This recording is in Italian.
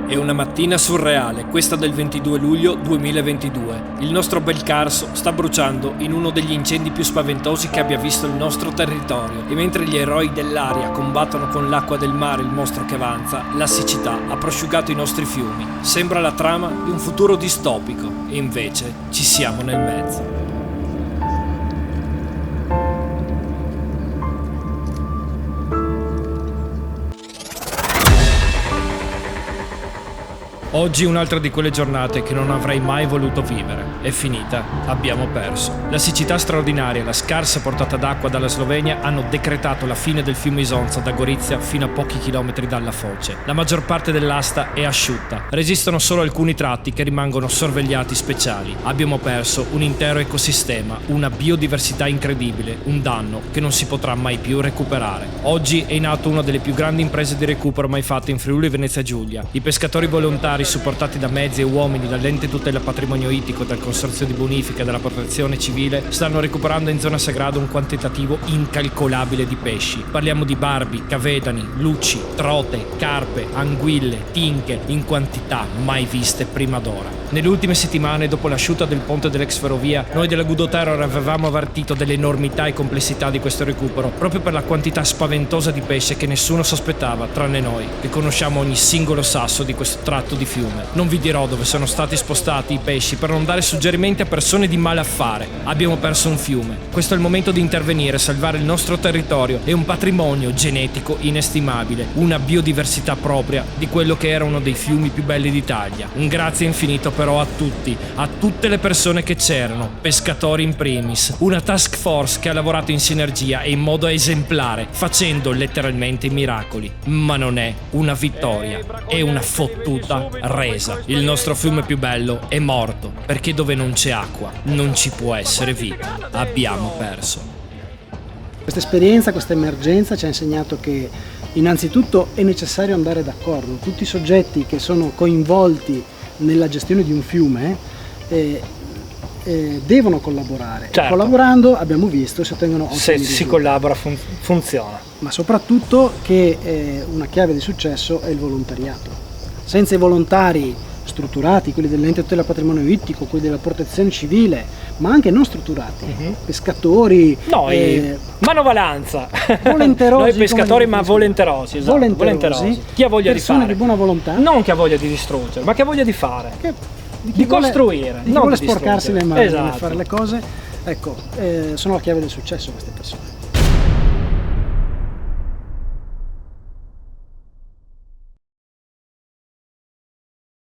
È una mattina surreale, questa del 22 luglio 2022. Il nostro bel Carso sta bruciando in uno degli incendi più spaventosi che abbia visto il nostro territorio. E mentre gli eroi dell'aria combattono con l'acqua del mare il mostro che avanza, la siccità ha prosciugato i nostri fiumi. Sembra la trama di un futuro distopico, e invece ci siamo nel mezzo. Oggi un'altra di quelle giornate che non avrei mai voluto vivere. È finita, abbiamo perso. La siccità straordinaria e la scarsa portata d'acqua dalla Slovenia hanno decretato la fine del fiume Isonzo da Gorizia fino a pochi chilometri dalla foce. La maggior parte dell'asta è asciutta. Resistono solo alcuni tratti che rimangono sorvegliati speciali. Abbiamo perso un intero ecosistema, una biodiversità incredibile, un danno che non si potrà mai più recuperare. Oggi è in atto una delle più grandi imprese di recupero mai fatte in Friuli Venezia Giulia. I pescatori volontari supportati da mezzi e uomini, dall'ente tutela patrimonio ittico, dal consorzio di bonifica e dalla protezione civile, stanno recuperando in zona sagrada un quantitativo incalcolabile di pesci. Parliamo di barbi, cavedani, lucci, trote, carpe, anguille, tinche, in quantità mai viste prima d'ora. Nelle ultime settimane, dopo l'asciutta del ponte dell'ex ferrovia, noi della Gudo Terror avevamo avvertito dell'enormità e complessità di questo recupero, proprio per la quantità spaventosa di pesce che nessuno sospettava, tranne noi, che conosciamo ogni singolo sasso di questo tratto di fiume. Non vi dirò dove sono stati spostati i pesci per non dare suggerimenti a persone di malaffare. Abbiamo perso un fiume. Questo è il momento di intervenire, salvare il nostro territorio e un patrimonio genetico inestimabile, una biodiversità propria di quello che era uno dei fiumi più belli d'Italia. Un grazie infinito però a tutti, a tutte le persone che c'erano, pescatori in primis, una task force che ha lavorato in sinergia e in modo esemplare, facendo letteralmente i miracoli. Ma non è una vittoria, è una fottuta resa. Il nostro fiume più bello è morto, perché dove non c'è acqua non ci può essere vita. Abbiamo perso. Questa esperienza, questa emergenza ci ha insegnato che innanzitutto è necessario andare d'accordo. Tutti i soggetti che sono coinvolti nella gestione di un fiume devono collaborare. Certo. Collaborando abbiamo visto si ottengono ottimi Se risultati. si collabora funziona. Ma soprattutto che una chiave di successo è il volontariato. Senza i volontari strutturati, quelli dell'ente tutela patrimonio ittico, quelli della protezione civile, ma anche non strutturati, pescatori, Noi, manovalanza, volenterosi, noi pescatori come ma volenterosi, esatto. volenterosi, Chi ha voglia di persone fare, di buona volontà, non che ha voglia di distruggere, ma che ha voglia di fare, di vuole, costruire, di chi non vuole di sporcarsi le distruggere. mani, Esatto. vuole fare le cose, ecco, sono la chiave del successo queste persone.